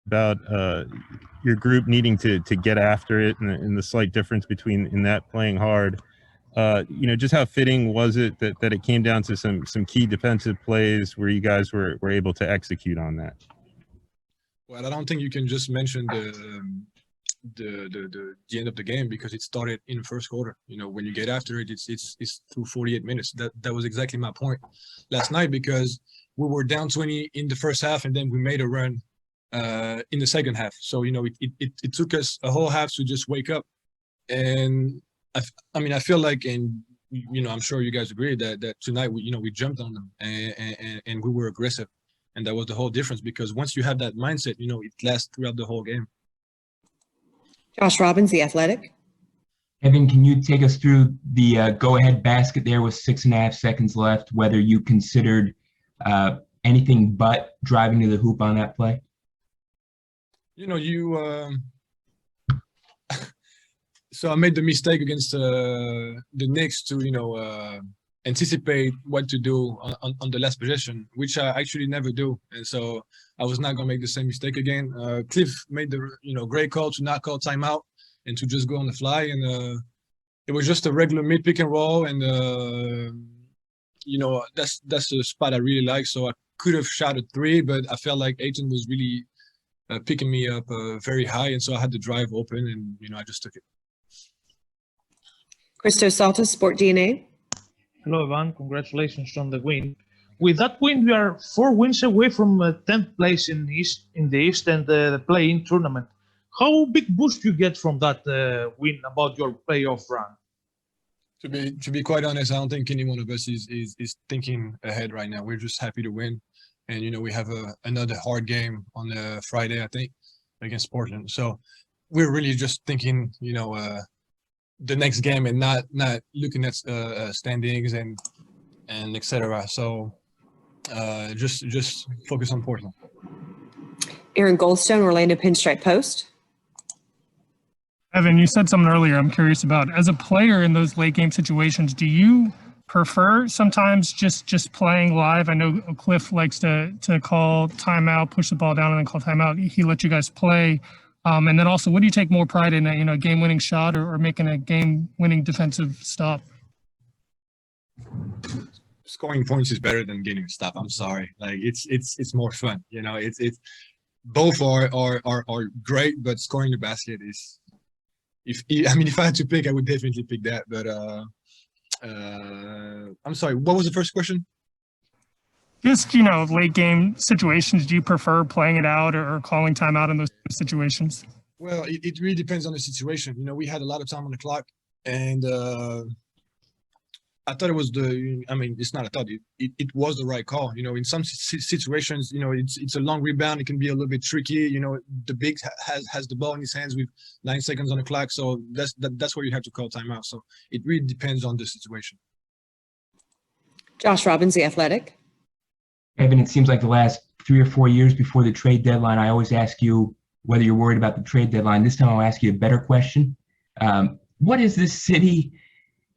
about your group needing to get after it, and the slight difference between in that playing hard. Just how fitting was it that it came down to some key defensive plays where you guys were able to execute on that? Well, I don't think you can just mention the end of the game because it started in the first quarter. When you get after it, it's through 48 minutes. That was exactly my point last night, because we were down 20 in the first half, and then we made a run in the second half. So it took us a whole half to just wake up. And I feel like, and I'm sure you guys agree that tonight we jumped on them and we were aggressive, and that was the whole difference, because once you have that mindset, it lasts throughout the whole game. Josh Robbins, The Athletic. Evan, can you take us through the go-ahead basket there with 6.5 seconds left, whether you considered anything but driving to the hoop on that play? So I made the mistake against the Knicks to, anticipate what to do on the last possession, which I actually never do. And so I was not going to make the same mistake again. Cliff made the, great call to not call timeout and to just go on the fly. And it was just a regular mid pick and roll. And, that's a spot I really like. So I could have shot a 3, but I felt like Ayton was really picking me up very high. And so I had the drive open, and, I just took it. Christos Saltis, Sport DNA. Hello, Evan. Congratulations on the win. With that win, we are 4 wins away from 10th place in the East and the play-in tournament. How big boost you get from that win about your playoff run? To be quite honest, I don't think any one of us is thinking ahead right now. We're just happy to win, and we have another hard game on Friday, I think, against Portland. So we're really just thinking, the next game, and not looking at standings and etc. So just focus on Portland. Aaron Goldstone, Orlando Pinstripe Post. Evan, you said something earlier I'm curious about. As a player in those late game situations, do you prefer sometimes just playing live? I know Cliff likes to call timeout, push the ball down, and then call timeout. He lets you guys play. And then also, what do you take more pride in, a game-winning shot or making a game-winning defensive stop? Scoring points is better than getting a stop. I'm sorry. Like it's more fun. It's both are great, but scoring the basket is. If I had to pick, I would definitely pick that. But I'm sorry. What was the first question? Just, late game situations, do you prefer playing it out or calling timeout in those situations? Well, it really depends on the situation. We had a lot of time on the clock, and I thought it was it's not I thought it was the right call. In some situations, it's a long rebound. It can be a little bit tricky. The big has the ball in his hands with 9 seconds on the clock. So that's where you have to call timeout. So it really depends on the situation. Josh Robbins, The Athletic. Evan, it seems like the last 3 or 4 years before the trade deadline, I always ask you whether you're worried about the trade deadline. This time I'll ask you a better question. What has this city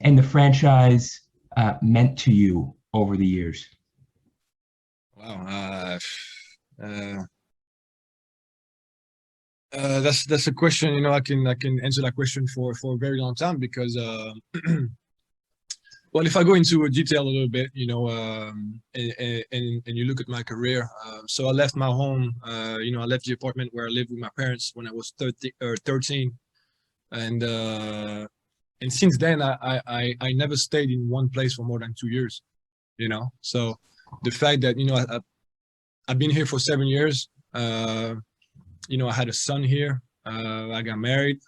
and the franchise meant to you over the years? Wow. That's a question, I can answer that question for a very long time, because well, if I go into detail a little bit, and you look at my career, so I left my home, I left the apartment where I lived with my parents when I was 13, and since then I never stayed in one place for more than 2 years, So the fact that I've been here for 7 years, I had a son here, I got married.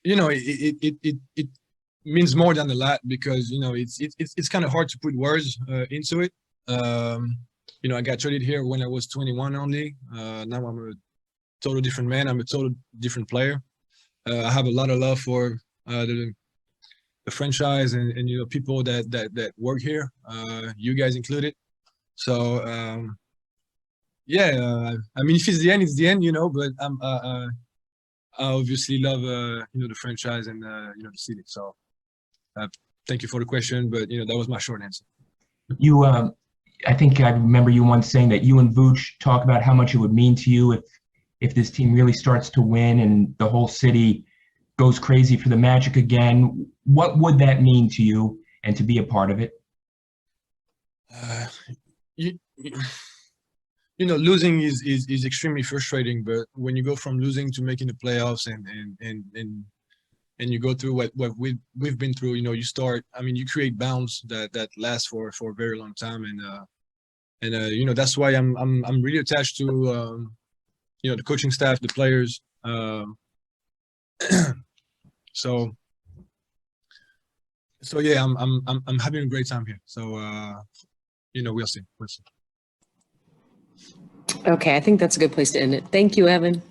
It means more than a lot, because it's kind of hard to put words into it. I got traded here when I was 21 only. Now I'm a total different man. I'm a total different player. I have a lot of love for the franchise and people that work here, you guys included. So if it's the end, it's the end, But I obviously love the franchise and the city. So thank you for the question, but that was my short answer. I think I remember you once saying that you and Vooch talk about how much it would mean to you if this team really starts to win and the whole city goes crazy for the Magic again. What would that mean to you and to be a part of it? You know, losing is extremely frustrating, but when you go from losing to making the playoffs and you go through what we've been through, you know, you create bounds that last for a very long time, and you know, that's why I'm really attached to you know, the coaching staff, the players. So yeah, I'm having a great time here. So you know, we'll see. Okay, I think that's a good place to end it. Thank you, Evan.